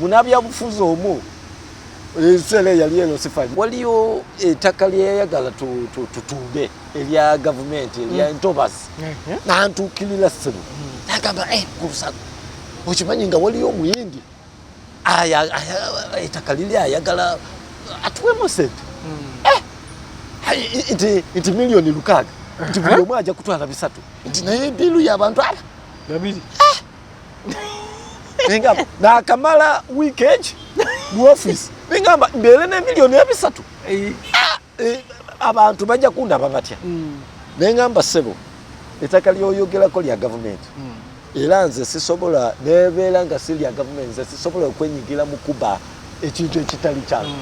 Munabya bufuzo omu esele yali eno sifanye waliyo ettaka lyeyagala tutumbe erya government erya ntobasi nantukirira ssebo nagamba kurusa okimanyi nga waliyo omuyindi ettaka liri ayagala atuwemu sente nti miliyoni 6 nti buli omu ajja kutwala 3 nti naye bilu y'abantu aba 2 Ngamba na kamala weekend mu office ngamba mbele ne miliyoni 3 abantu bajja kundaba batya ngamba sebo ettaka lyoyogerako lya government era nze sisobola nebeera nga si lya government nze sisobola okwenyigira mu kuba ekintu ekitali kyange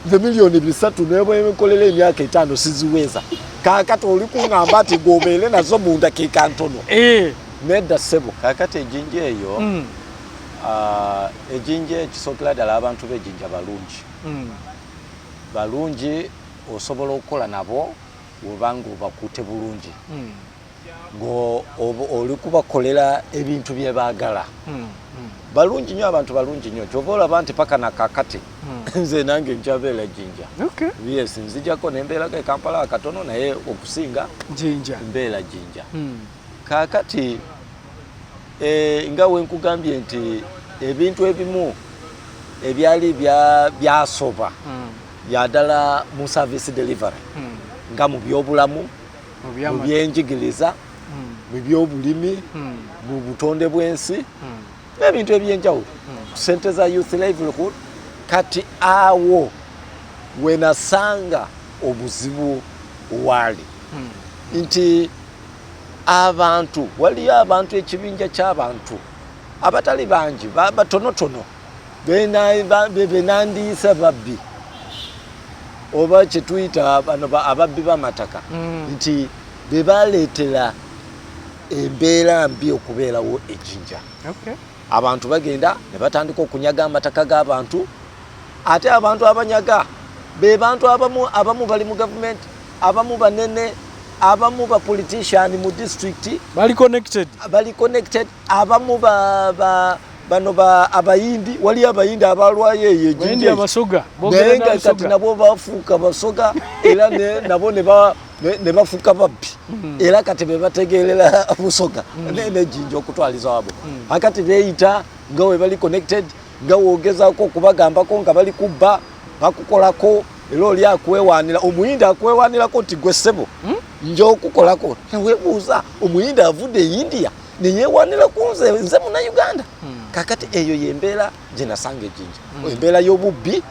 nze miliyoni 3 nebwekolera emyaka 5 siziweza kakati oli kungamba ati gobeere nazo munda kekantono nedda sebo kakati ejinja eyo ejinja ekisookera ddala abantu b'ejinja balungi osobola okukola nabo obanga obakuute bulungi oli kubakolera ebintu bye baagala balungi nnyo abantu balungi nnyo kyova olaba nti paka nakakati nze nange nkyabeera jinja yes nzijako nembeerako e Kampala akatono naye okusinga mbeera jinja kakati nga wenkugambye nti ebintu ebimu ebyali byasoba byadala mu service delivery nga mu byobulamu mu byenjigiriza mu byobulimi mu butonde bw'ensi n'ebintu ebyenjawulo sente za youth livelihood kati awo wenasanga obuzibu wali nti abantu waliyo abantu ekibinja ky'abantu abatali bangi batonotono benandiisa babbi oba kyetuyita bano ababbi b'amataka nti bebaleetera embeera mbi okubeerawo ejinja abantu bagenda ne batandika okunyaga amataka g'abantu ate abantu abanyaga be bantu abamu bali mu gavumenti abamu banene abamu ba politician mu district bali connected abamu bano abayindi wali abayindi abalwaye yejinja abasoga benga kati nabo bafuuka basoga era nabo ne bafuuka babbi era kati bebategerera busoga ne jinja okutwaliza wabo akati beeyita nga we bali connected nga wogezaako okubagambako nga bali kubba bakukolako era oli akwewanira omuyindi akwewanirako nti gwe ssebo nja okukolako webuuza omuyindi avudde e India neyewanira kunze nze muna Uganda kakati eyo yembeera gye nasanga ejinja embeera y'obubbi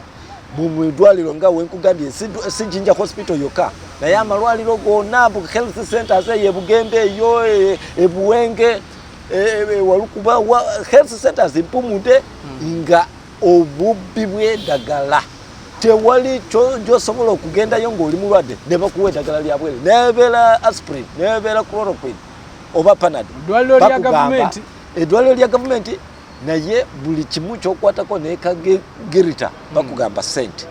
mu ddwaliro nga wenkugambye si Jinja hospital yokka naye amalwaliro gonna health centers ye Bugembe eyo ebuwenge walukuba health centers mpumude nga obubbi bw'eddagala tewali gyosobola okugendayo ng'oli mulwadde ne bakuwa eddagala lya bwere nebeera aspirin nebeera chloroquine oba panado eddwaliro lya gavumenti naye buli kimu kyokwatako nekagirita bakugamba sente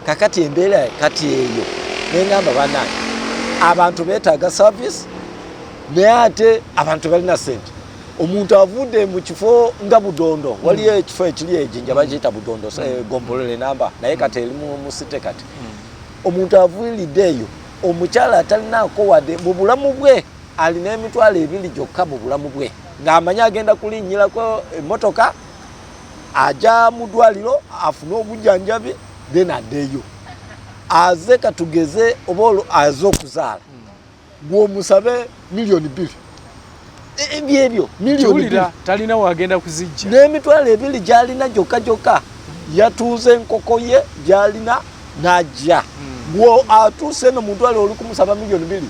kakati embeera kati eyo nengamba banange abantu beetaaga service naye ate abantu balina sente omuntu avudde mu kifo nga Budondo waliyo ekifo ekiri ejinja bakiyita Budondo gombolole namba naye kati eri mu site kati omuntu avuiridde eyo omukyala atalinaako wadde mu bulamu bwe alina emitwalo 2 gyokka mu bulamu bwe ng'amanyi agenda kulinnyirako emmotoka ajja mu ddwaliro afune obujjanjabi then addeyo aze katugeze oba aze okuzaala gw'omusabe miliyoni 2 ebyebyo miliyoni 2 talina wagenda kuzijja n'emitwalo 2 gy'alina gyokka yatuuze enkoko ye gy'alina n'ajja gwo atuuse no mu ddwaliro oli kumusaba miliyoni 2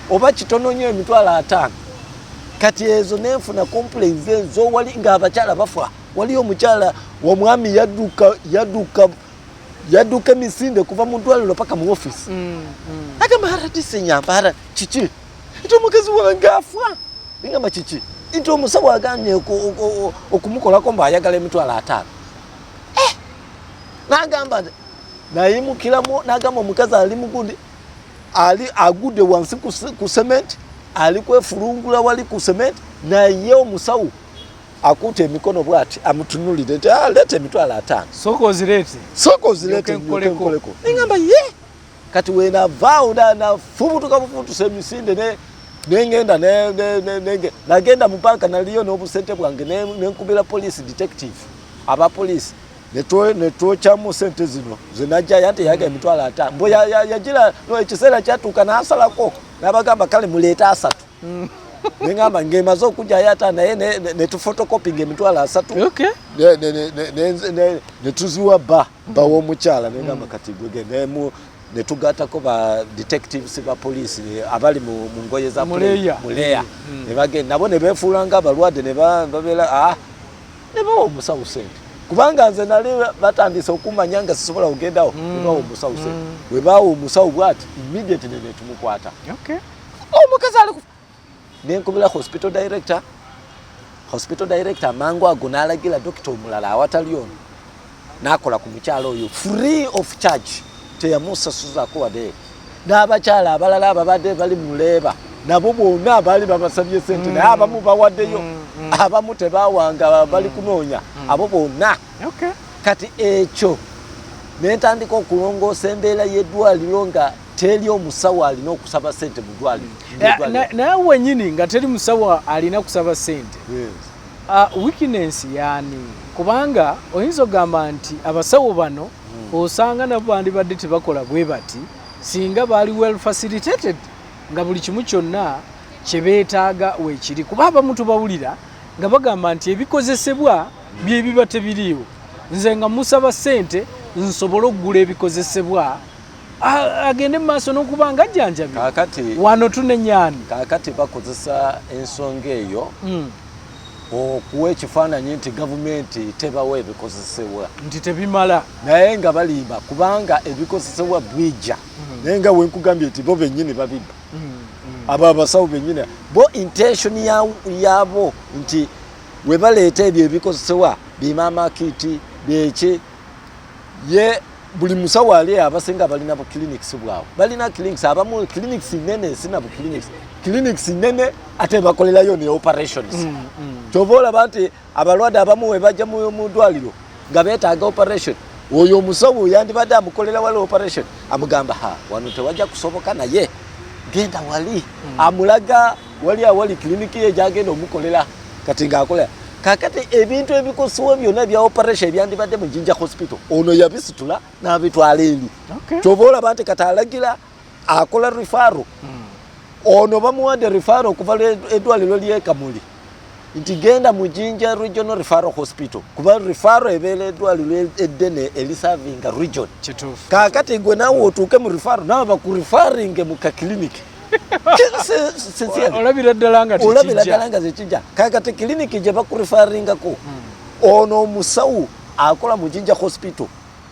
oba kitono nnyo emitwalo 5 kati ezo nenfuna complaints ezo wali ng'abakyala bafa waliyo omukyala wamwami yadduka emisinde kuva mu ddwaliro paka mu office agamba haratise nyambara kiki nti omukazi wange afa ngamba kiki nti omusawo aganye okumukolako mbaayagala emitwalo 5 n'agamba nayimukiramu n'agamba omukazi ali mugundi ali agudde wansi ku cement ali kwefulungula wali ku cement naye omusawo akuta emikono bwati amutunulire nti leta emitwalo 5 soko ozirete nkoleko ningamba ye kati wenavaawo nafubutuka bufutusa emisinde nengenda nagenda mu banka naliyo n'obusente bwange nenkubira police detective abapolisi netwokyamu sente zino zenajja yante yaga emitwalo 5 mbo yagira ekiseera kyatuuka n'asalako n'abagamba kale muleeta 3 nengamba ngemaze okujjayo ata naye netufotokopinga emitwalo 3 netuziwa w'omukyala nengamba kati gwegende netugatako ba detectives ba police abali mu ngoye za muleya nebagenda nabo nebefuulanga abalwadde nebabeera nebawa omusawo sente kubanga nze nali batandise okumanya nga sisobola kugendawo nebawa omusawo sente webawa omusawo bwati immediately netumukwata omukazi ali nenkubira hospital director mangu ago n'alagira dokita omulala awatali ono n'akola ku mukyalo oyo free of charge teyamusasuzaako wadde n'abakyala abalala ababadde bali muleeba nabo bonna abaali babasabye sente naye abamu bawaddeyo abamu tebawanga bali kunoonya abo bonna kati ekyo nentandika okulongoosa embeera y'eddwaliro nga teri omusawo alina okusaba sente mu ddwaliro naye wenyini nga teri musawo alina kusaba sente weakness yani kubanga oyinza ogamba nti abasawo bano osanga nabo bandibadde tebakola bwe bati singa baali well facilitated nga buli kimu kyonna kye beetaaga weekiri kuba abamu tubawulira nga bagamba nti ebikozesebwa byebiba tebiriiwo nze nga musaba ssente nsobole okugula ebikozesebwa agende mu maaso n'okuba nga ajjanjabi wano tunenyaani kaakati bakozesa ensonga eyo okuwa ekifaananyi nti gavumenti tebawa ebikozesebwa nti tebimala naye nga balimba kubanga ebikozesebwa bijja naye nga wenkugambye nti bo bennyini babibba abo abasawo bennyini bo intention yaabo nti we baleeta ebyo ebikozesebwa bimamakiti byeki ye buli musawo ali abasinga balina bu clinics bwabwe balina clinics abamu clinics nene sina bu clinics nene ate bakolerayo ne operations kyova olaba nti abalwadde abamu we bajja mu ddwaliro nga beetaaga operation oyo omusawo yandibadde amukolera wali operation amugamba wano tewajja kusoboka naye genda wali amulaga wali awali clinic ye gyagenda omukolera kati ng'akolera kakati ebintu ebikozesebwa byonna bya operation ebyandibadde mu Jinja hospital ono yabisitula n'abitwala eri kyova olaba nti kati alagira akola referral ono bamuwadde referral okuva eddwaliro ly'ekamuli nti genda mu Jinja regional referral hospital kuba referral ebeera eddwaliro eddene elisavinga region kakati gwe naawe otuuke mu referral naawe bakurifaringe mu kakliniki olabira ddala nga tekijja kakati kliniki gye bakurifaringako ono omusawo akola mu Jinja hospital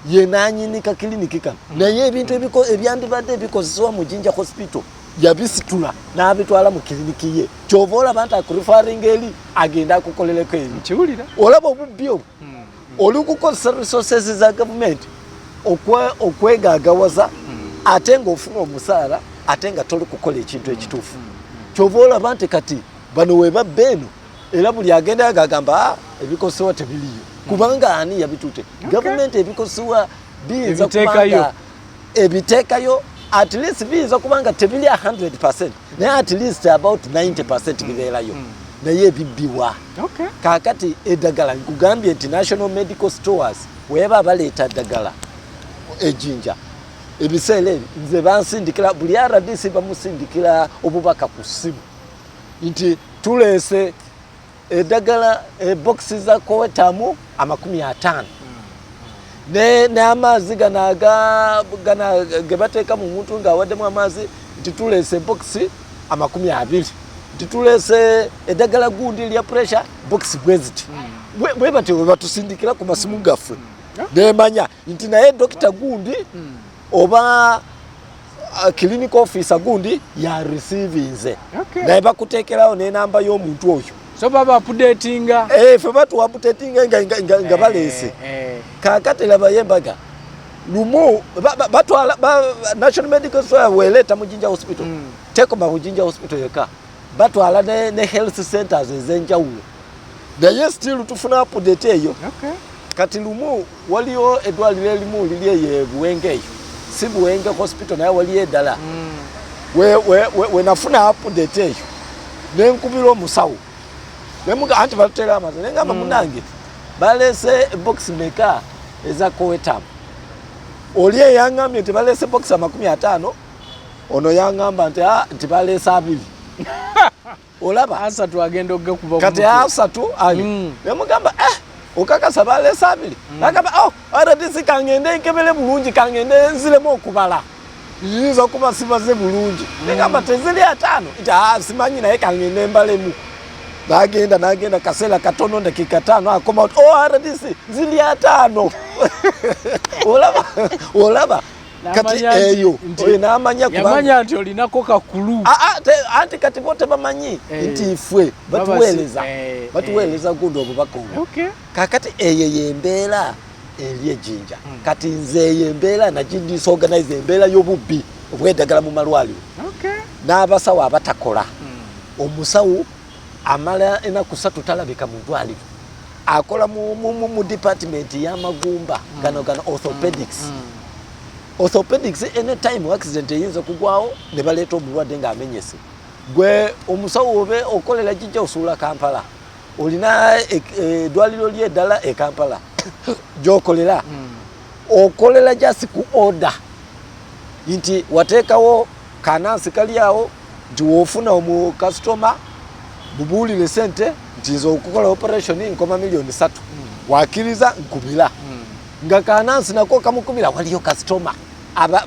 ye nanyinika kliniki kano naye ebintu ebyandibadde ebikozesebwa mu Jinja hospital yabisitula n'abitwala mu kliniki ye kyova olaba nti akurifaringa eri agenda akukolereko eri olaba obubbi obwo oli kukozesa resources za gavumenti okwegagawaza ate ng'ofuna omusaala ate nga toli kukola ekintu ekituufu kyova olaba nti kati bano we babba eno era buli agenda agagamba ebikozesebwa tebiriyo kubanga ani yabituute gavumenti ebikozesebwa biyinza kubanga ebiteekayo at least biyinza kubanga tebiri 100% naye at least about 90% bibeerayo naye ebibbiwa kaakati eddagala nkugambye nti national medical stores weba baleeta ddagala ejinja ebiseera ebi nze bansindikira buli RDC bamusindikira obubaka ku ssimu nti tuleese eddagala boxi za kowetamu 50 n'amazzi gana ge bateeka mu muntu ng'awaddemu amazzi nti tuleese boxi 20 nti tuleese eddagala gundi lya pressure boxi bweziti bwe batyo bwe batusindikira ku masimu gaffe nemanya nti naye dokita gundi oba clinic officer gundi ya receivinze naye bakuteekerawo n'enamba y'omuntu oyo so baba updatinga fe batu updatinga nga baleese kakati laba yembaga lumu batwala National Medical Store weleta mu Jinja hospital tekoma mu Jinja hospital yeka batwala ne health centers ezenjawulo naye still tufuna update eyo. Okay. Kati lumu waliyo eddwaliro erimu liri eyo Buwenge eyo si Buwenge hospital naye waliyo eddala we nafuna update eyo nenkubira omusawo nemuga anti batutera amaze nengamba munange balese box maker eza kowetam oli eyangambye nti balese box 50 ono yangamba nti balese 2 olaba asatu agenda okukuba kati asatu ali nemugamba okakasa balese 2 nakaba aradisi kangende nkebele bulungi kangende nziremu okubala yizo kuba sibaze bulungi negamba tezili 5 ita simanyi naye kangende mbalemu nagenda kasela katono dakika 5 akoma aradisi zili 5 olaba kati eyo namanya kubanga yamanya nti olinako kakulu anti kati bote bamanyi nti ifwe batuweeleza gundo obubaka obwo kakati eyo yembeera eri ejinja kati nze yembeera nagindiisa organize embeera y'obubbi obweddagala mu malwaliro n'abasawo abatakola omusawo amala enaku 3 talabika mu ddwaliro akola mu department y'amagumba gano orthopedics anytime accident eyinza kugwawo ne baleeta omulwadde ng'amenyese gwe omusawo obe okolera Jinja osuula Kampala olina eddwaliro lyeddala e Kampala gyokolera okolera just ku order nti wateekawo kanansi kali awo nti woofuna omu customer bubuulire sente nti nze okukola operation nkoma milioni 3 wakiriza nkubira nga kanansi nako kamukubira waliyo customer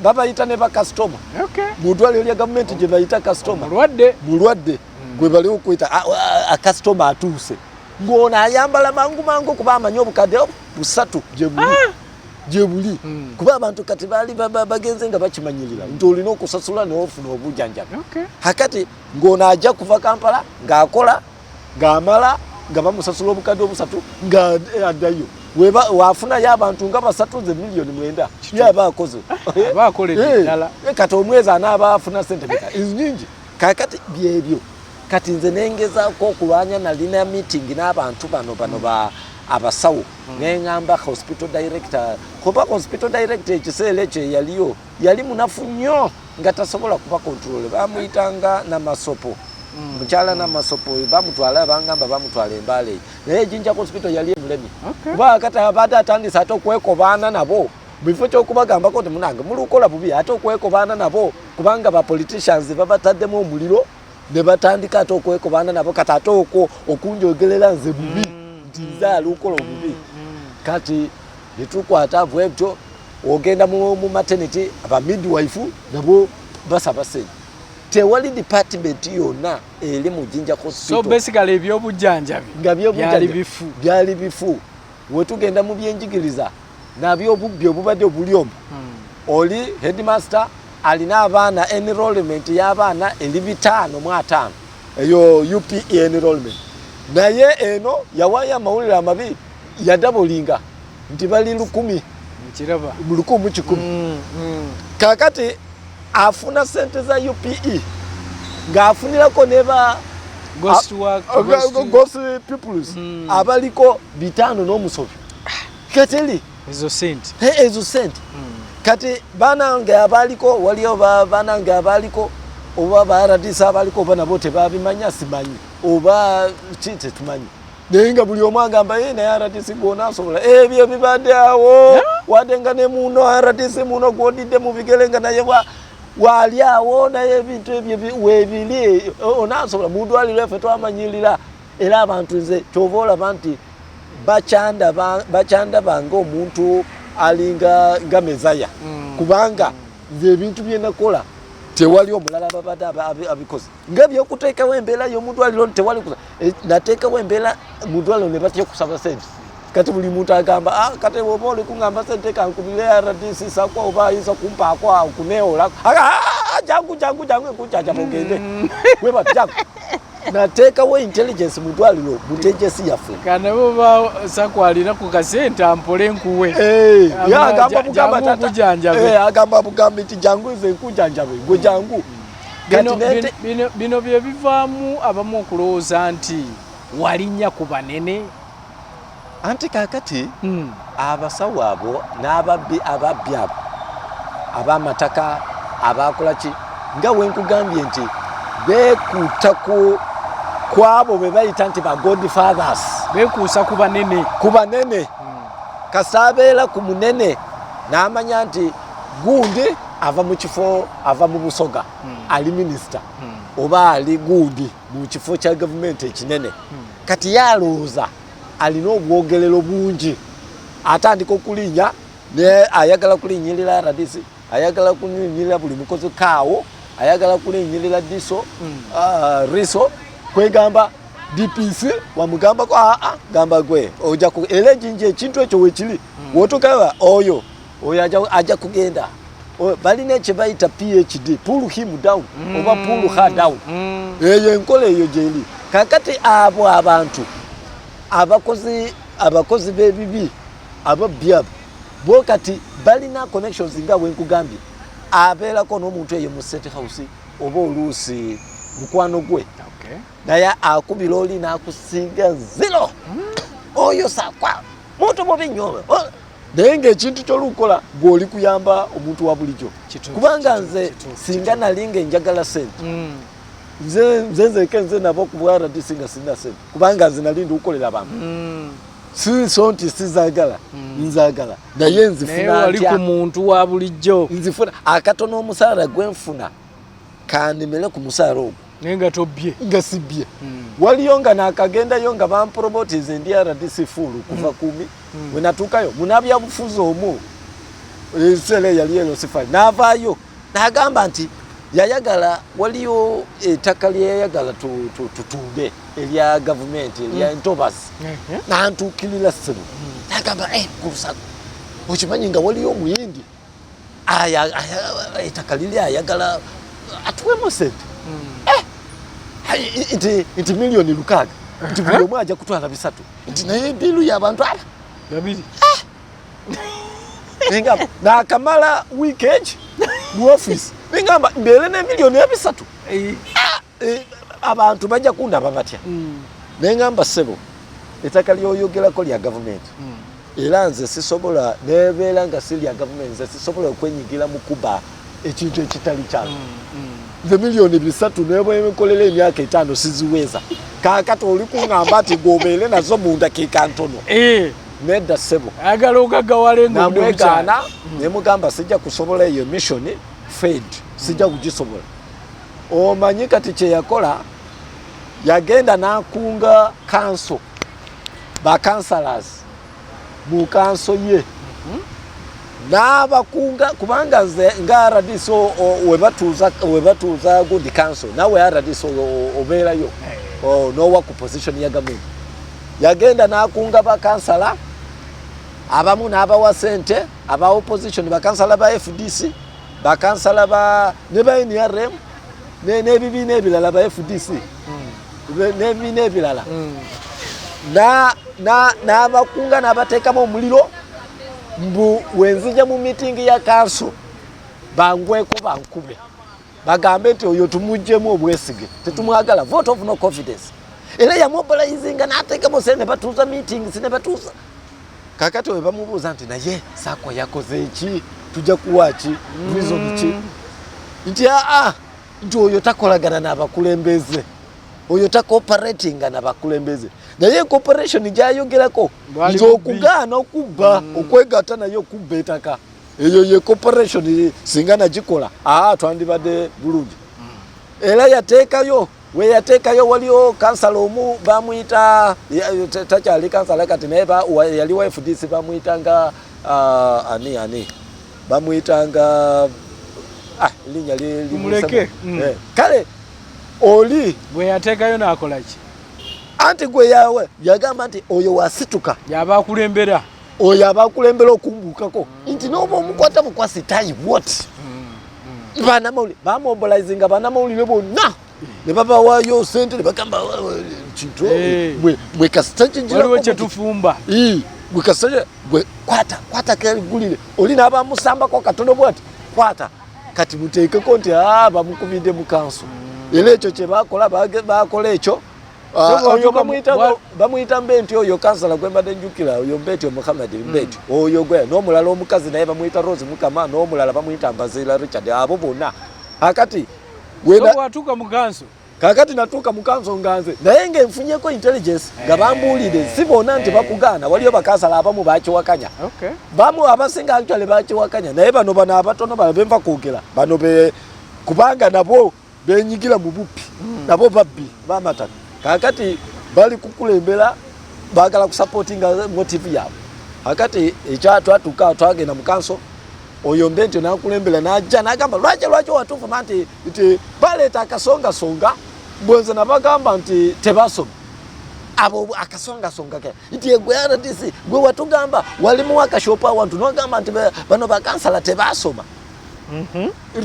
babayita ne ba customer mu ddwaliro lya gavumenti gye bayita customer mulwadde gwe bali okuyita a customer atuuse ng'ono ayambala mangu kuba amanyi obukadde 3 gye buli kuba abantu kati baali bagenze nga bakimanyirira nti olina okusasula neofuna obujjanjabi hakati ng'ono ajja kuva Kampala ng'akola ng'amala nga bamusasula obukadde 3 nga addayo wafuna y'abantu nga 3 milioni 9 yaba akoze bakoledala kati omwezi anaaba afuna sente bika nyingi kakati byebyo kati nze nengezaako okulwanya nalina meeting n'abantu bano abasawo nengamba hospital director kuba hospital director ekiseera ekyo yali munafu nnyo nga tasobola kuba control bamuyitanga n'amasopo mukyala n'amasopo bamutwala bangamba bamutwala Embaale naye Jinja hospital yali emulemi kuba kati abadde atandise ate okwekobaana nabo bifo kyokubagambako nti munange mulukola bubi ate okwekobaana nabo kubanga ba politicians babataddemu omuliro ne batandika ate okwekobaana nabo kati ate okunjogerera nze bubi nti nze alukola obubi kati netukwata avwebyo ogenda mu maternity aba midwife nabo basaba sente tewali department yonna eri mu Jinja hospital. So basically ebyobujjanjabi byali bifu wetugenda mu byenjigiriza nabyobubbi obubadde obulyomu oli headmaster alina abaana enrollment y'abaana eri 5 eyo UPE enrollment naye eno yawaya amawulire amabi yadabolinga nti bali 10 kakati afuna sente za UPE ng'afunirako neba ghost peoples abaliko 5 n'omusobi kateli ezo sente kati banange abaliko waliyo banange abaliko oba baradisa abaliko oba nabo tebabimanya simanyi oba kite tumanyi naye nga buli omu agamba naye aradisi gwona asobola ebyo bibadde awo wadde nga ne muno aradisi muno gwodidde mu bigere nga naye wali awo naye ebintu ebyo weebiri onaasobola mu ddwaliro effe twamanyirira era abantu nze kyova olaba nti bakyandaba ng'omuntu alinga mezaya kubanga nze ebintu bye nakola tewali omulala babadde abikoze nga byokuteekawo embeera y'omu ddwaliro tewali nateekawo embeera mu ddwaliro ne batya kusaba sente kati buli muntu agamba kati oba oli kungamba sente kankubire RDC Sakwa oba ayinza kumpaako okuneewola jangu ekukyajama ogende webatyaku nateekawo intelligence mu ddwaliro mutegesi yaffe kanabo ba Sakwa alina ku kasente ampole nkuwe agamba bugambi nti jangu nze nkujanjabe gwe jangu bino bye bivaamu abamu okulowooza nti walinnya ku banene anti kakati abasawo abo n'ababbi abo abamataka abakola ki nga wenkugambye nti beekuuta kwabo be bayita nti ba godfathers beekuusa ku banene kasaabeera ku munene n'amanya nti gundi ava mu kifo ava mu busoga ali minisita oba ali gundi mu kifo kya gavumenti ekinene kati yalowooza alina obwogerero bungi atandika okulinnya ne ayagala kulinnyirira RDC ayagala kulinnyirira buli mukozi kaawo ayagala kulinnyirira diso riso kwegamba DPC wamugamba ko gamba gwe oja ku era Jinja ekintu ekyo wekiri wotukaba oyo aja kugenda balina kye bayita PhD pull him down oba pull her down eyo enkola eyo gyeri kakati abo abantu abakozi b'ebibi ababbi bo kati balina connections nga wenkugambye abeerako n'omuntu eyo mu State House oba oluusi mukwano gwe naye akubira oli n'akusinga zero oyo Sakwa muntu mubi nnyo naye ng'ekintu ky'olukola gw'oli kuyamba omuntu wa bulijjo kubanga nze singa nalinga enjagala sente nze nabo ku RDC nga sina sente kubanga nze nali ndikukolera abantu so nti sizagala nzagala naye nzifuna wali ku muntu wa bulijjo nzifuna akatono omusaala gwenfuna kanimere ku musaala ogwo nenga tobye nga sibye waliyo nga nakagendayo nga bampromotize ndi RDC full kuva 10 wenatuukayo munabya bufuzi omu esele yali eno sifali navaayo nagamba nti yayagala waliyo ettaka lyeyagala tutunde erya gavumenti erya Ntobasi nantuukirira ssebo nagamba kulusako okimanyi nga waliyo omuyindi ettaka liri ayagala atuwemu sente nti miliyoni 6 nti buli omu ajja kutwala 3 nti naye biiru y'abantu aba ngamba nakamala weekage mu office ngamba mbeere ne miliyoni 3 abantu bajja kundaba batya nengamba ssebo ettaka lyoyogerako lya gavumenti era nze sisobola nebeera nga si lya gavumenti nze sisobola okwenyigira mu kuba ekintu ekitali kyange nze miliyoni 3 nebwenkolera emyaka 5 siziweza kakati oli kuŋŋamba ati gwobeere nazo mu ndakiika ntono nedda ssebo ayagala ogagawale namwegaana nemugamba sijja kusobola eyo mission failed sijja kugisobola omanyi kati kye yakola yagenda n'akunga kanso bakansalas mu kanso ye n'abakunga kubanga nze nga RDC webatuuza gundi kanso nawe RDC obeerayo nowa ku position ya gavumenti yagenda n'akunga bakansala abamu n'abawa sente aba opposition bakansala ba FDC bakansala ne ba NRM n'ebibiina ebirala ba FDC n'ebibiina ebirala n'abakunga n'abateekamu omuliro mbu wenzija mu meeting ya kanso bangweko bankube bagambe nti oyo tumujjemu obwesige tetumwagala vote of no confidence era yamobilizinga n'ateekamu sente batuuza meetings ne batuuza kakati we bamubuuza nti naye Sakwa yakoze eki tujja kuwa ki reason ki nti nti oyo takolagana n'abakulembeze oyo takooperatinga n'abakulembeze naye cooperation gyayogerako nti okugaana okubba okwegatta naye okubba ettaka eyo ye cooperation singa nagikola twandibadde bulungi era yateekayo we yateekayo waliyo kansala omu bamuyita takyali kansala kati naye yali wa FDC bamuyitanga ani bamuyitanga linnya muleke kale oli bwe yateekayo n'akolaki anti gwe yawe yagamba nti oyo wasituka yabakulembera oyo abakulembera okumbukako nti n'oba omukwata bukwasi tayi what banamawulire bamobilizinga banamawulire bonna ne babawaayo sente ne bagamba kintu bwe kasita waliwo kyetufumba bwe kasita bwe kwata keligulire oli n'abamusambako katono bwati kwata kati muteekeko nti bamukubidde mu kanso era ekyo kye bakola bakola ekyo oyo bamuyita Mbenti oyo kansala gwembadde njukira oyo Mbenti Muhammad Mbenti oyo gwe n'omulala omukazi naye bamuyita Rose Mukama n'omulala bamuyita Mbazila Richard abo bonna akati watuuka mu kanso kakati natuuka mu kanso nganze naye ngenfunyeko intelligence nga bambuulire si bonna nti bakugaana waliyo bakansala abamu bakiwakanya bamu abasinga actually bakiwakanya naye bano abatono benva kwogera bano kubanga nabo benyigira mu buppi nabo babbi bamataka kakati bali kukulembera bagala kusupportinga motive yabo akati ekyatwatuka twagenda mu kanso oyo Mbenti nakulembera najja nagamba lwaki watuufu nti baleeta akasongasonga bwenze nabagamba nti tebasoma abo akasongasonga ke nti egwe RDC gwe watugamba walimu akashopa awantu nogamba nti bano bakansala tebasoma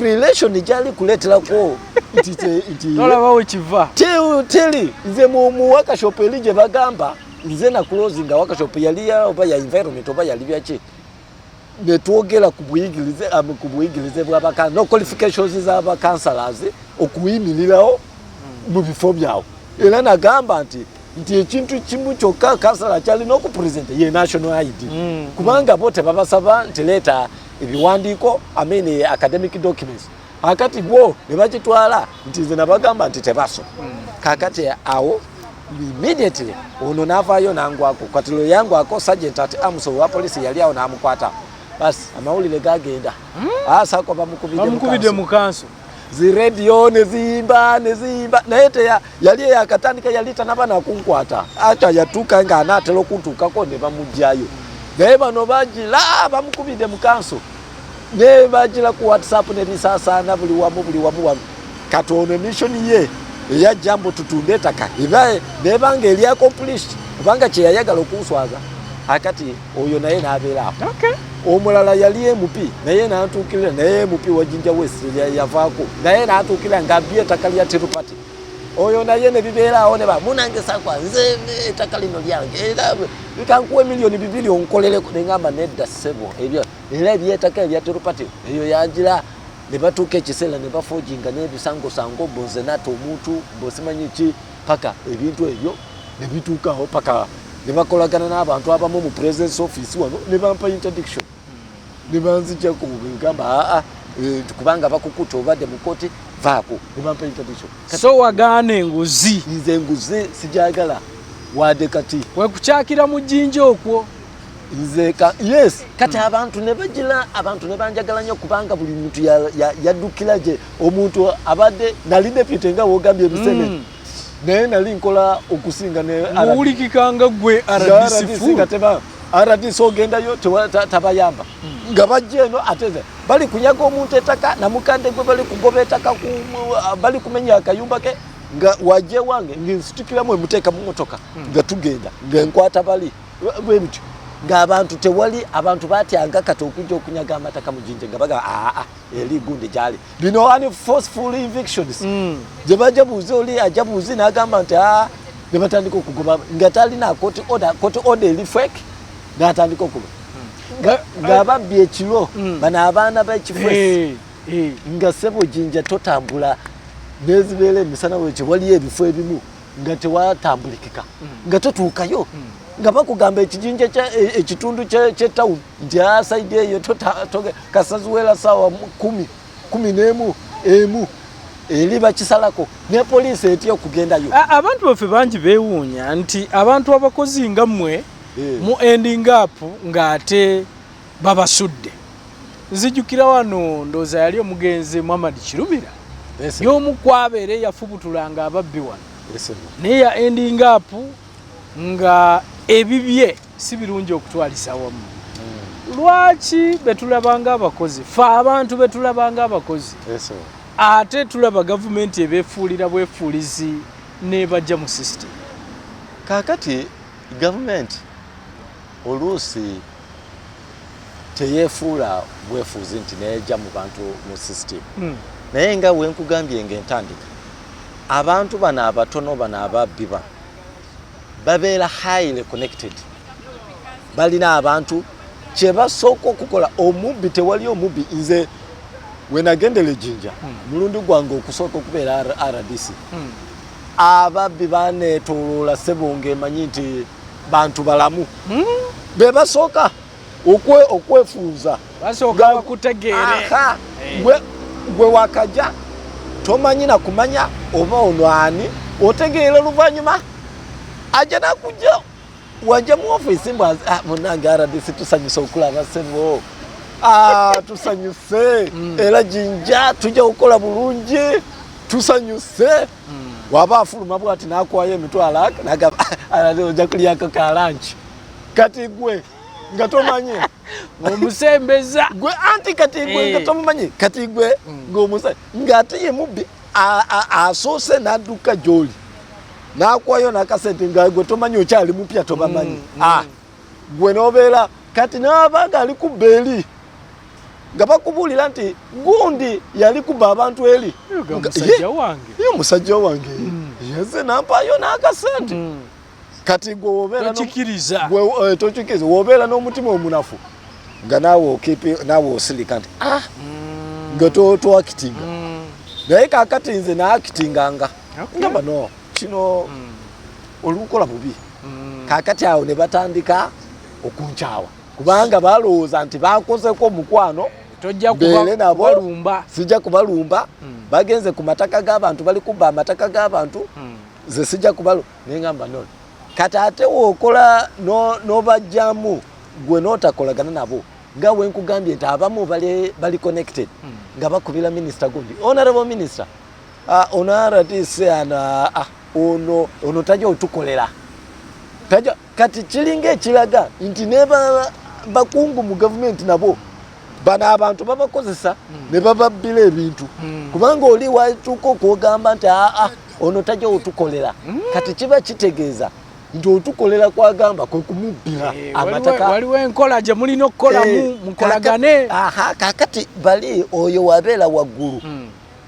relation jali kuleterako nolabawo kiva teli nze mu wakashop elije bagamba nze na closing wakashop yali oba ya environment oba yali byaki netwogera kubuyigirize bw'abakansa no qualifications z'abakansalers okuyimirirawo mu bifo byawo era nagamba nti ekintu kimu kyokka kansala kyalina okupresenta ye national ID kubanga bo tebabasaba nti leeta ebiwandiiko academic documents akati bo ne bakitwala nti nze nabagamba nti tebasoma kakati awo immediately ono navaayo nangwako katilo yangwako sergeant ati amuso wa polisi yali awo namukwata basi amawulire gagenda Sakwa bamukubidde mu kanso ziredio nezimba naye yali yakatandika yali tanabana kunkwata acha yatuka nga anatelo kuntukako ne bamujjayo naye bano bagira bamukubidde mu kanso ne bagira ku WhatsApp ne bisasana buli wamu katono mission ye eya jambo tutunde ettaka nebanga eli accomplished kubanga kye yayagala okuswaza akati oyo naye n'abeera omulala yali MP naye n'atuukirira naye MP wa Jinja West yavaako naye n'atuukirira ng'abbye ettaka lya Tirupati oyo naye ne bibeeraawo ne munange Sakwa nze ettaka lino lyange bikankuwa miliyoni 2 onkolereko ne ngamba nedda ssebo ebyo era ebyettaka ebya Tirupati eyo yagira ne batuuka ekiseera ne bafojinga n'ebisangosango bonze nate omuntu bosimanyi ki paka ebintu ebyo ne bituukawo paka ne bakolagana n'abantu abamu mu presence office wano ne bampa interdiction ne banzija ku ngamba kubanga bakukuta obadde mu koti vaako ne bampa interdiction so wagaana enguzi nze enguzi sijagala wadde kati wekukyakira mu Jinja okwo nze yes kati abantu ne bagira abantu ne banjagala nnyo kubanga buli muntu yaddukira gye omuntu abadde nali deputy nga wogambye ebisene naye nali nkola okusinga ne muwulikikanga gwe RDC ogendayo tabayamba nga bajja eno ateze bali kunyaga omuntu ettaka namukande gwe bali kugoba ettaka bali kumenya akayumba ke nga wajje wange nginsitukiramu emuteeka mu motoka nga tugenda ngenkwata bali bwebityo ng'abantu tewali abantu batyanga kati okujja okunyaga amataka mu Jinja nga baga eri gundi gyali bino ani forceful evictions gye bajja buuzi oli ajja buuzi n'agamba nti ne batandika okugoba nga talina court order eri fake n'atandika okuba ng'ababbi ekiro bano abaana b'ekifesi nga ssebo Jinja totambula n'ezibeera emisana wekyo waliyo ebifo ebimu nga tewatambulikika nga totuukayo nga bakugamba ekijinja ekitundu ky'etown nti saidi eyo kasazuwera sawa 11 eri bakisalako ne poliisi etya okugendayo abantu baffe bangi beewuunya nti abantu abakozi nga mmwe mu ending up ng'ate babasudde nzijukira wano ndooza yali omugenzi Muhammad Kirumira y'omu kwabeera eyafubutulanga ababbi wano naye ya ending up nga ebibye si birungi okutwalisa wamu lwaki betulabanga abakozi fe abantu betulabanga abakozi ate tulaba gavumenti ebeefuulira bwefuulizi nebajja mu system kakati gavumenti oluusi teyeefuula bwefuuzi nti neejja mu bantu mu system naye nga wenkugambye ng'entandika abantu bano abatono bano ababbi bano babeera highly connected balina abantu kyebasooka okukola omubbi tewali omubbi nze wenagendere Jinja mulundi gwange okusooka okubeera RDC ababbi baneetoloola ssebo ng'emanyi nti bantu balamu be basooka okwefuuza basooka bakutegeere gwe wakaja tomanyi na kumanya oba ono ani otegeera oluvannyuma ajja nakujja wajja mu ofiisi mbw munange RDC tusanyuse okulaba ssebo tusanyuse era Jinja tujja kukola bulungi tusanyuse waba afuluma bwati nakwayo emitwalo nagamba ojja kulyako kalanchi kati gwe nga tomanyi omusembeza gwe anti kati gwe nga tomanyi kati gwe ng'omusa ng'ate ye mubbi asoose n'adduka gy'oli nakwayo n'akasente nga gwe tomanyi okyali mupya tobamanyi gwe n'obeera kati n'abanga ali kubba eri nga bakubuulira nti gundi yali kubba abantu eri musajja wange yeze nampaayo n'akasente kati gwe wobeera tokikiriza wobeera n'omutima omunafu nga naawe osirika nti nga twakitinga naye kakati nze naakitinganga ngamba no kino olukukola bubi kakati awo ne batandika okunkyawa kubanga balowooza nti bakozeko omukwano beere nabo sijja kubalumba bagenze ku mataka g'abantu bali kubba amataka g'abantu ze sijja kubalumba naye ngamba no kati ate wookola n'obajjamu gwe n'otakolagana nabo nga wenkugambye nti abamu bali connected nga bakubira minisita gundi honorable minister ono RDC ono tajja otukolera kati kiringa ekiraga nti ne bakungu mu gavumenti nabo bano abantu babakozesa ne bababbira ebintu kubanga oli watuuka okwogamba nti ono tajja otukolera kati kiba kitegeeza nti otukolera kwagamba kwe kumubbira amataka waliwo enkola gye mulina okukolamu mukolagane kakati bali oyo wabeera waggulu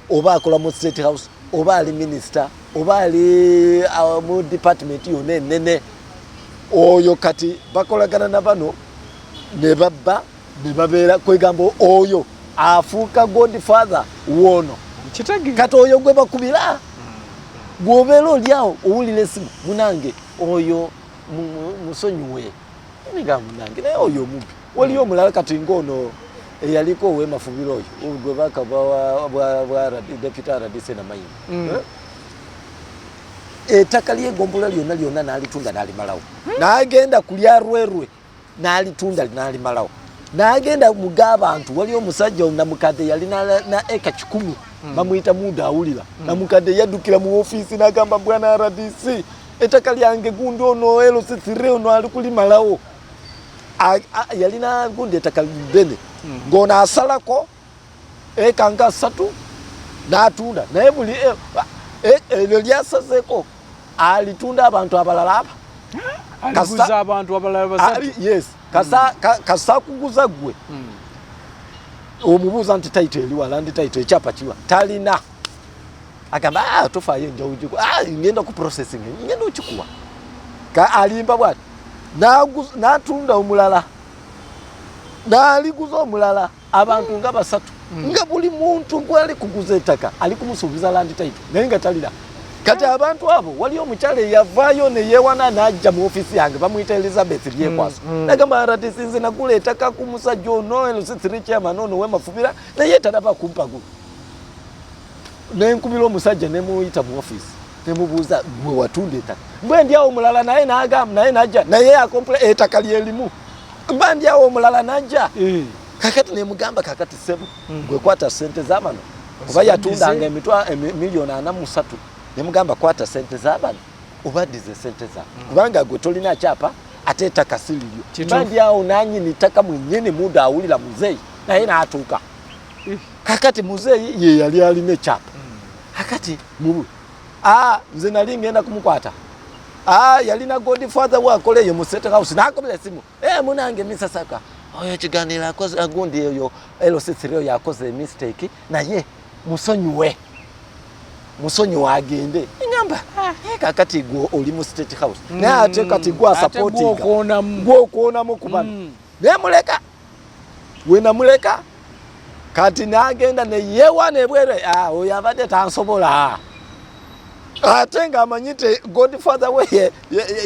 oba akola mu State House oba ali minisita oba ali mu department yonna ennene oyo kati bakolagana na bano ne babba ne babeera kwegamba oyo afuuka godfather wono kati oyo gwe bakubira gwobeera oliawo owulira esimu munange oyo musonyiwe niga munange naye oyo mubbi waliyo omulala kati ng'ono eyaliko ow'emafubiro oyo gwe baka bwa deputy RDC namayini ettaka ly'egombola lyonna n'alitunda n'alimalawo n'agenda ku lya Rwerwe n'alitunda n'alimalawo n'agenda mu g'abantu waliyo omusajja namukadde yali na eka 10 bamuyita muda awulira namukadde yaddukira mu ofiisi n'agamba bwana RDC ettaka lyange gundi ono LC3 ono ali kulimalawo yalina gundi ettaka ddene ng'ono asalako eka nga 3 n'atunda naye buli eryo lyasazeeko alitunda abantu abalala aba aliguza abantu abalala basatu yes kasa kuguza gwe omubuuza nti taito eliwa landi taito ekyapa kiwa talina agamba tofaayo njawujiku ngenda ku processing ngenda okikuwa alimba bwati n'atunda omulala n'aliguza omulala abantu nga 3 nga buli muntu gwali kuguza ettaka ali kumusuubiza landi taito naye nga talina kati abantu abo wali omukyala eyavaayo ne yeewana n'ajja mu ofiisi yange bamuyita Elizabeth Lyekwaso nagamba RDC nze nagula ettaka ku musajja ono LC3 chairman ono w'emafubira naye talaba kumpagu nenkubira omusajja ne muyita mu ofiisi nemubuuza gwe watunda ettaka mbwe ndi awo omulala naye n'agamba naye n'ajja naye akompula ettaka lyelimu mba ndi awo omulala n'ajja kakati nemugamba kakati sebo gwe kwata sente z'abano oba yatundanga miliyoni 43 nemugamba kwata sente z'abano obaddize sente za kubanga gwe tolina kyapa ate ettaka si liryo mba ndi awo nanyini ttaka mwennyini muda awulira muzeeyi naye n'atuuka kakati muzeeyi ye yali alina ekyapa kakati nze nali ngenda kumukwata yalina godfather wakola eyo mu State House n'akobera esimu munange misasaka oyo kiganiro akoze agundi eyo LC3 yakoze mistake naye musonyiwe agende ngamba kakati gwe oli mu State House naye ate kati gwa supporting gw'okwonamu kubano nemuleka wenamuleka kati n'agenda neyeewana ebwere oyo abadde tansobola ate ng'amanyite godfather we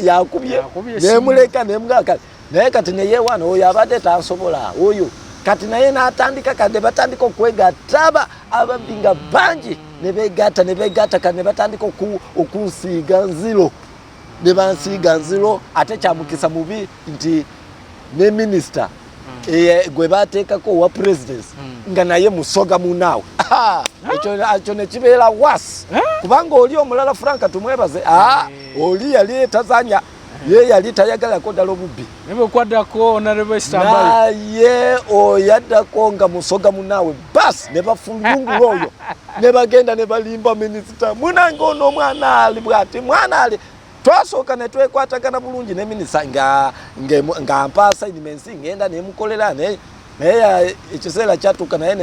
yakubye nemuleka nemugaka naye kati neyewana oyo abadde tansobola oyo kati naye n'atandika kade batandika okwegattaba Ababbi nga bangi ne beegatta kade ne batandika okunsiiga nziro ne bansiiga nziro ate kyamukisa mubi nti ne minisita gwe bateekako owa presidency nga naye musoga munaawe ekyo ne kibeera wasi kubanga oli omulala Franka tumwebaze oli yali tazanya ye yali tayagalako ddala obubbi naye oyaddako nga musoga munaawe basi ne bafulungula oyo ne bagenda ne balimba minisita munange ono omwana ali bwati mwana ali twasooka ne twekwatagana bulungi ne minisita nga mpaasa inimensi ngenda nemukolera naye ekiseera kyatuuka naye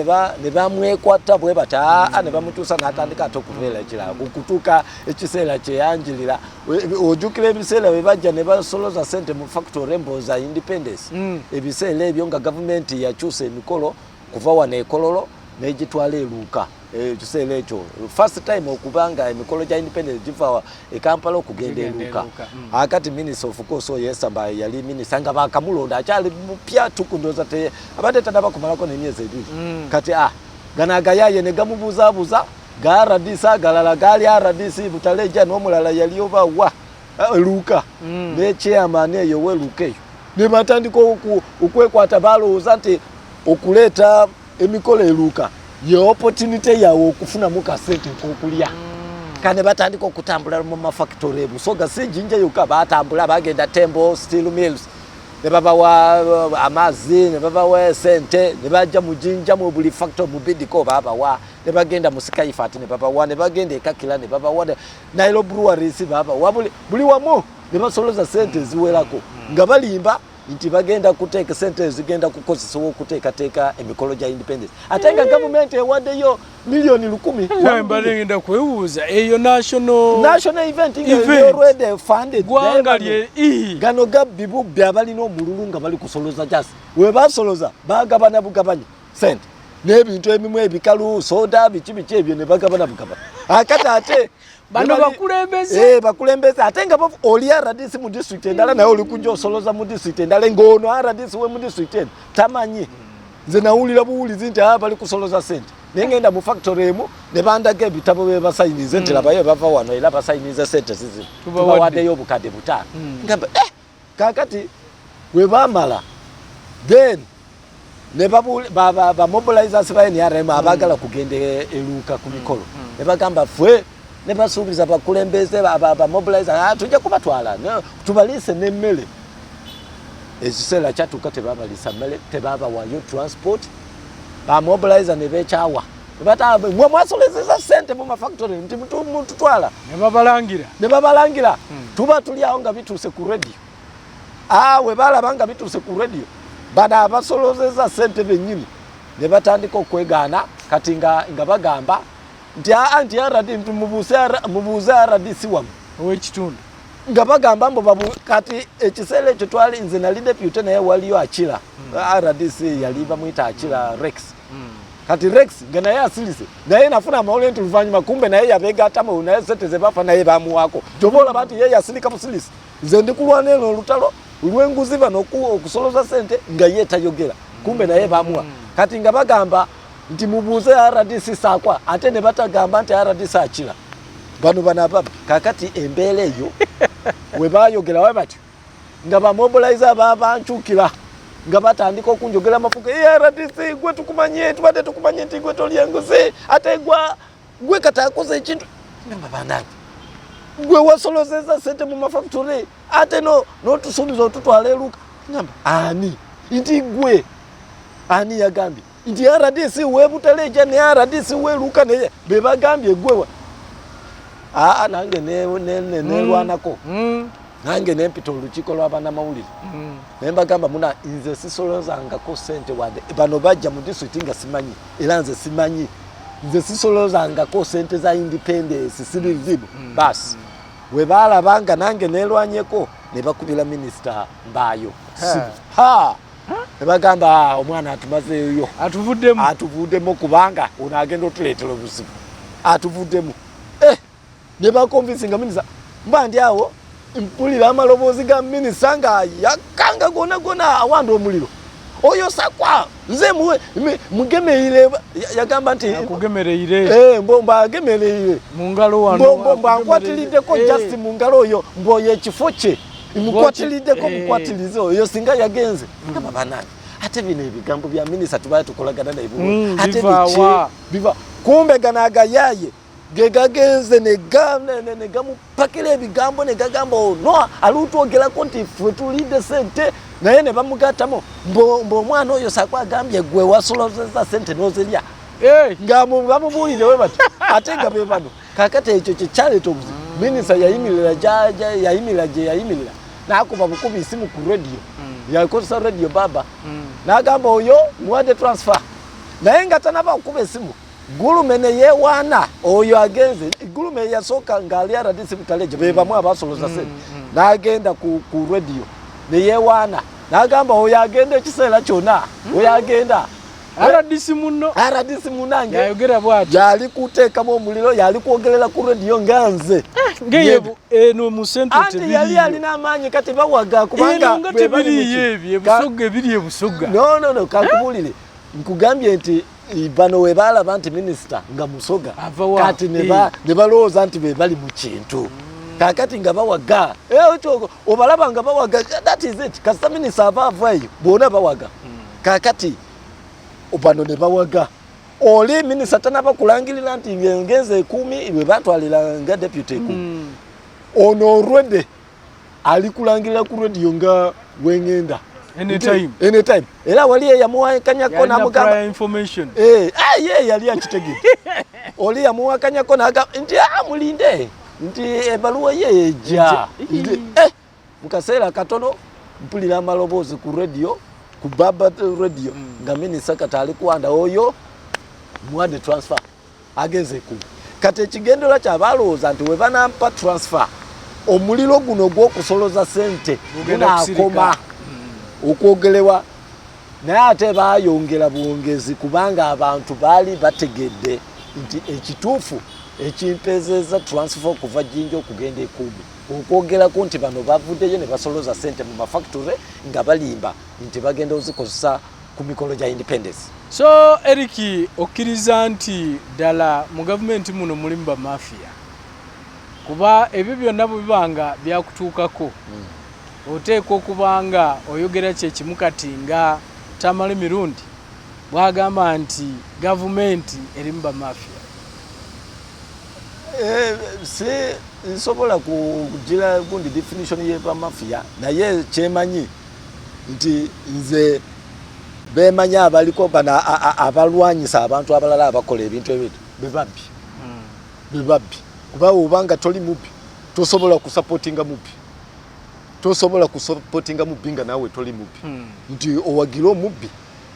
ne bamwekwata bwe bata ne bamutuusa n'atandika ate okubeera ekirala okutuuka ekiseera kyeyanjirira ojjukira ebiseera bwe bajja ne basoloza ssente mu factory embooza independence ebiseera ebyo nga gavumenti yakyusa emikolo kuva wano ekololo n'egitwala eruuka ekiseera ekyo first time okubanga emikolo gya independence giva e Kampala okugenda eruuka akati minister of course oyesamba yali minister nga bakamulonda akyali mupya tukundoza te abadde tadaba kumalako n'emyezi ebiri kati gana agayaye ne gamubuuzabuuza ga RDC agalala gali RDC butaleja n'omulala yali oba wa eruuka ne chairman eyo weruuka eyo ne batandika okwekwata balowooza nti okuleeta emikolo eruuka ye opportunity yawo okufuna mu kasente kokulya kane batandika okutambula mu mafactory busoga si Jinja yokka batambula bagenda Tembo Steel Mills ne babawa amazi ne babawa sente ne bajja mu Jinja mu buli factory mu Bidco babawa ne bagenda mu Skyfat ne babawa ne bagenda ekakila ne babawa Nairobi Breweries babawa buli wamu ne basoloza sente ziwerako nga balimba nti bagenda kuteeka sente zigenda kukozesebwa okuteekateeka emikolo gya independence ate nga gavumenti ewaddeyo milioni 10 mbalengenda kwebuuza eyo national event nga already funded gwanga lye gano gabbi bubbi abalina omululu nga bali kusoloza jasi we basoloza bagabana bugabanyi sente n'ebintu ebimu ebikalu soda biki ebyo ne bagabana akati ate bano bakulembeze ate nga oli RDC mu district endala naye oli kujja osoloza mu district endala ng'ono RDC we mu district eno tamanyi nze nawulira buwulizi nti bali kusoloza sente naye ngenda mu factory emu ne bandaga ebitabo bye basayinize nti labayo bava wano era basayinize sente zizi tubawaddeyo obukadde butaano ngamba kakati we bamala then ne bamobilizers ba NRM abagala kugenda eruuka ku mikolo ne bagamba fwe ne basuubiza bakulembeze bamobilizer tujja kubatwala tubaliise n'emmere ekiseera kyatuuka tebabalisa mmere tebabawayo transport bamobilizer ne beekyawa mwe mwasolezeza ssente mu mafactory nti mututwala ne babalangira tuba tuli awo nga bituuse ku radio we balaba nga bituuse ku radio bano abasolozeza ssente bennyini ne batandika okwegaana kati nga bagamba nti RDC mubuuze RDC wamu ow'ekitundu nga bagamba mbo kati ekiseera ekyo twali nze nali deputy naye waliyo akira RDC yali bamuyita akira Rex kati Rex nga naye asilise naye nafuna amawulire nti luvannyuma kumbe naye yabeegattamo naye sente ze bafa naye bamuwaako kyoba olaba nti ye yasirika busilisi nze ndi kulwana eno olutalo olw'enguzi bano okusoloza sente nga ye tayogera kumbe naye bamuwa kati nga bagamba nti mubuuze RDC Sakwa ate ne batagamba nti RDC akira bano Ababbi kakati embeera eyo we bayogera we batyo nga bamobilizer babankyukira nga batandika okunjogera amafuga RDC gwe tukumanye tubadde tukumanye nti gwe toli enguzi ate gwe katakoze ekintu ngamba banange gwe wasolozeza sente mu mafactory ate n'otusuubiza otutwala eruuka ngamba ani nti gwe ani yagambye nti RDC webutaleja ne RDC weruuka naye bebagambye gwewa nange nelwanako nange nempita olukiiko lw'abannamawulire naye mbagamba muna nze sisolozangako sente wadde bano bajja mu district nga simanyi era nze simanyi nze sisolozangako sente za independence sirizibu basi we balabanga nange nelwanyeko ne bakubira minisita Mbaayo ne bagamba omwana atumazeeyo atuvuddemu kubanga ono agenda otuleetera obuzibu atuvuddemu ne bakonvinsinga minisita mba ndi awo mpulira amaloboozi ga minisita nga yakanga gona awanda omuliro oyo Sakwa nze mugemeire yagamba nti akugemereire mbomba agemereire mungalo wano mbomba akwatiliddeko just mungalo oyo mboye ekifo kye mukwatiliddeko mukwatilize oyo singa yagenze ngaba banani ate bino ebigambo bya minisita tubaye tukolagana naye ate biva kumbe ganaga yaye gegagenze ne gamupakira ebigambo ne gagamba no alutwogerako nti ffe tulinde sente naye ne bamugatamu mbo omwana oyo Sakwa agambye gwe wasolozeza sente nozirya nga bamubuulire we bati ate nga be bano kakati ekyo kyekyaleeta obuzibu minisita yayimirira gye yayimirira n'akuba bukubi isimu ku radio yakozesa radio baba n'agamba oyo muwadde transfer naye nga tanaba okuba esimu gulume ne yewaana oyo agenze gulume yasooka ng'ali RDC Butaleja be bamu abasoloza sente n'agenda ku radio ne yewaana n'agamba oyo agenda ekiseera kyonna oyo agenda RDC munange yayogera bwati yali kuteekamu omuliro yali kwogerera ku radio nganze ngeyebo eno mu centre tebiri yali alina amaanyi kati bawaga kubanga ebiri ebusoga no kakubulire nkugambye nti bano we balaba nti minisita nga musoga kati ne balowooza nti be bali mu kintu kakati nga bawaga obalaba nga bawaga that is it kasita minisita avaavayo bona bawaga kakati bano ne bawaga oli minisita tanaba kulangirira nti ngenze 10 bwe batwalira nga deputy 10 ono olwedde ali kulangirira ku radio nga wengenda anytime era wali yamuwakanyako n'amugamba information ye yali akitegedde oli yamuwakanyako n'agamba nti mulinde nti ebaluwa ye ejja mu kaseera katono mpulira amaloboozi ku radio ku baba radio nga minisita kati ali kuwanda oyo muwadde transfer agenze ku kati ekigendera kyabalowooza nti we banampa transfer omuliro guno gw'okusoloza sente gunaakoma okwogerewa naye ate baayongera buwongezi kubanga abantu baali bategedde nti ekituufu ekimpeezeza transfer okuva Jinja okugenda Ekumi okwogerako nti bano bavuddeyo ne basoloza sente mu mafactory nga balimba nti bagenda ozikozesa ku mikolo gya independence. So Eric okkiriza nti ddala mu gavumenti muno mulimu ba mafia kuba ebyo byonna bibanga byakutuukako oteekwa okubanga oyogera kyekimu kati nga tamale mirundi bwagamba nti gavumenti erimu ba mafia si nsobola kugira gundi definition ye ba mafia naye kyemanyi nti nze bemanya abaliko bana abalwanyisa abantu abalala abakola ebintu ebyo bebabbi kuba obanga toli mubi tosobola kusupportinga mubi nga nawe toli mubi nti owagira omubbi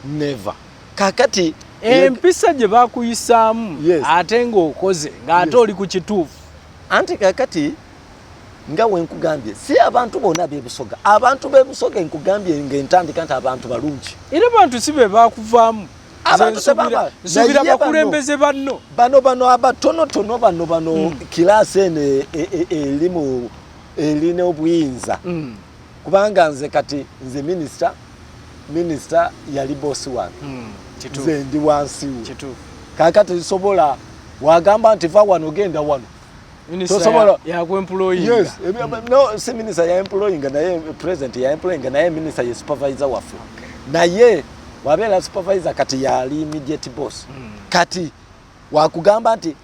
never kakati empisa gye bakuyisaamu ate ng'okoze ng'ate oli ku kituufu anti kakati nga wenkugambye si abantu bonna bebusoga abantu bebusoga nkugambye ng'entandika nti abantu balungi era abantu si be bakuvaamu nsubira bakulembeze bano abatonotono bano kilaasi eno erina obuyinza kubanga nze kati nze minisita yali bosi wange nze ndi wansi kakati nsobola wagamba nti va wano genda wano Minister ya kuemployinga. Yes, no, si minister ya employinga naye president ya employinga naye minister ya supervisor wafu. Naye wabela supervisor kati ya immediate boss. Kati wakugamba nti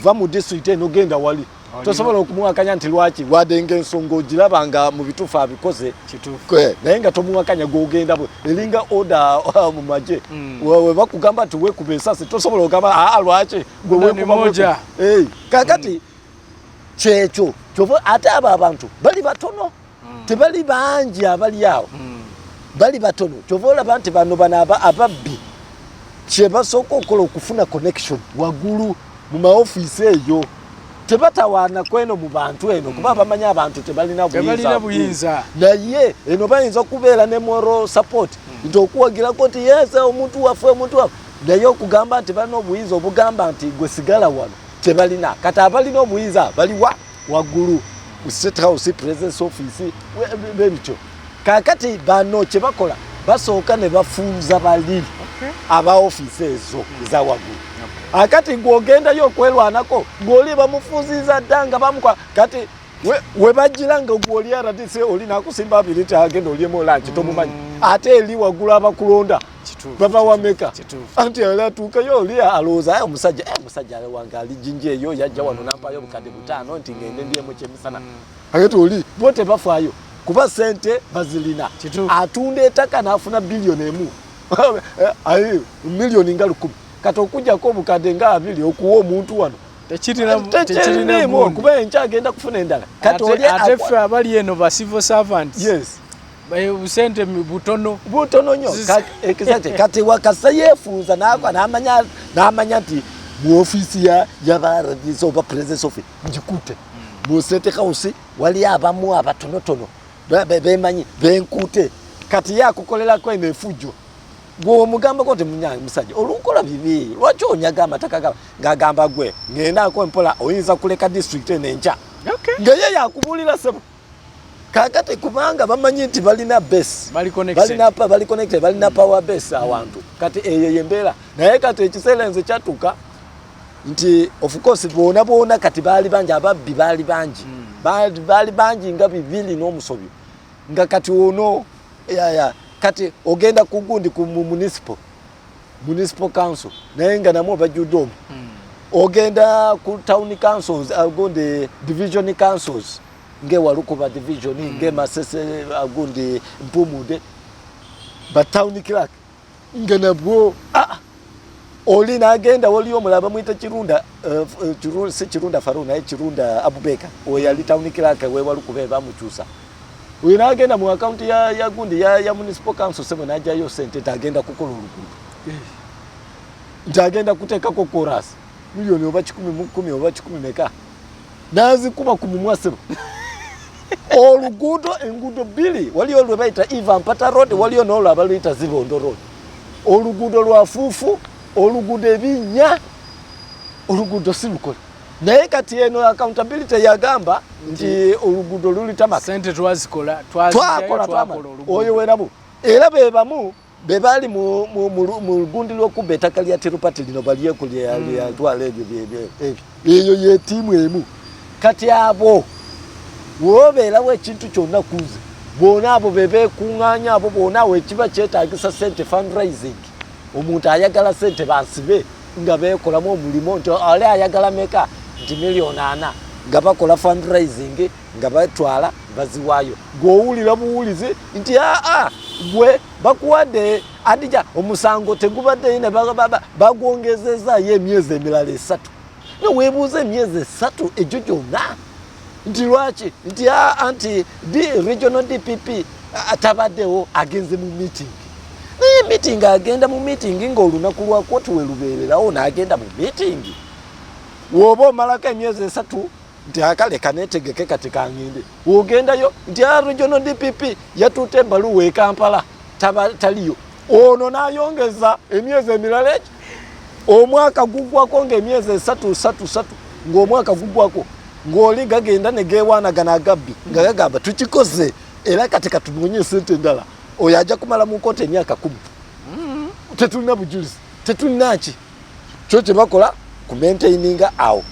va mu district eno genda wali. Tosobola okumuwakanya nti lwaki wadenge ensongo girabanga mu bitufu abikoze kitufu. Naye nga tomuwakanya gogenda bwe elinga order mu maje. Wewe bakugamba nti we kubesase tosobola okugamba lwaki gwe we kubamoja. Kakati checho chovo ate aba abantu bali batono tebali banji abali yawo bali batono chovola bantu bano banaba ababbi chebasoko okola okufuna connection wagulu mu maoffice eyo tebatawana kweno mu bantu eno kuba bamanya abantu tebalina buyinza naye eno bayinza kubeera ne moral support ntokuwagira ko nti yes omuntu wafe naye okugamba nti bano obuyinza obugamba nti gwe sigala wano tebalina kati abalina obuyinza baliwa waggulu ku State House Presence Office bebityo kakati bano kye bakola basooka ne bafunza bali aba office ezo za waggulu akati ng'ogendayo okwerwanako ng'oli bamufunziza ddanga bamukwa kati we bajiranga gwoli RDC oli nakusimba ability agenda oliemo lunch tomumanyi ate eli waggulu abakulonda baba wameka anti alatuuka yo oli alooza omusajja wange ali Jinja eyo yajja wano nampayo bukadde butaano nti ngende ndiemu kyemisana akati oli bo tebafaayo kuba sente bazilina atunda ettaka n'afuna biliyoni emu ayi miliyoni nga 10 kati okujjako obukadde nga 2 okuwa omuntu wano tekirina kuba enkya agenda kufuna endala kati oli ate ffe abali eno ba civil servants sente butono nnyo kati wakasa yeefuuza n'amanya nti mu ofiisi y'abaRDC oba Presence Office ngikute mu State House wali abamu abatonotono bemanyi benkute kati yakukolerako eno efujjo gw'omugamba ko temunyanyi musajja olukola bibi lwaki onyaga amataka ng'agamba gwe ng'endaako empola oyinza kuleka district enenkya ngaye yakubulira sebo kakati kubanga bamanyi nti balina base bali connected balina power base awantu kati eyo yembeera naye kati ekiseera nze kyatuuka nti of course boona kati baali bangi ababbi baali bangi baali bangi nga 2 n'omusobyo nga kati ono kati ogenda ku gundi ku municipal council naye nga namwo bajjudde omu ogenda ku town councils agundi division councils nge Walukuba division nge Masese agundi Mpumude ba town clerk nga nabwo oli nagenda wali omulaba mwita Kirunda Kirunda Faruna Kirunda Abubeka oyali town clerk we Walukuba bamukyusa uyu nagenda mu account ya gundi ya municipal council sema najayo sente tagenda kukola oluguudo ntagenda kuteekako chorus miliyoni oba 10 oba 10 meka nazikuba ku mumwa sebo oluguudo enguudo 2 waliyo lwe bayita Ivan Pata Road waliyo n'olwo abaluyita Zibondo Road oluguudo lwa Fuufu oluguudo ebinnya oluguudo silukola naye kati eno accountability yagamba nti oluguudo luli tamaka sente twakola oyo weramu era bebamu bebali mu gundi lw'okubba ettaka lya Tirupati lino balyekulya twala ebyo eyo ye tiimu emu kati abo wobeerawo ekintu kyonna kuze boona abo bebeekuŋŋaanya abo boona awo ekiba kyetaagisa sente fundraising omuntu ayagala sente bansibe nga beekolamu omulimu nti ali ayagala meka nti miliyoni 4 nga bakola fundraising nga batwala baziwaayo gw'owulira buwulizi nti gwe bakuwadde adija omusango tegubadde ne bagwongezezaayo emyezi emirala 3 neweebuuza emyezi 3 egyo gyonna nti lwaki nti anti regional DPP atabaddewo agenze mu meeting naye meeting agenda mu meeting ng'olunaku lwakwoti we lubeererawo n'agenda mu meeting woba omalako emyezi 3 nti akaleka netegeke kati kangende ogendayo nti regional DPP yatuute ebbaluwa e Kampala taliyo ono n'ayongeza emyezi emirala eki omwaka gugwako ng'emyezi 3 ng'omwaka gugwako ng'oli gagenda ne geewaanagana Ababbi nga gagamba tukikoze era kati katunoonye sente endala oyo ajja kumala mu kooti emyaka 10 tetulina bujulizi tetulina ki kyo kye bakola ku maintaininga awo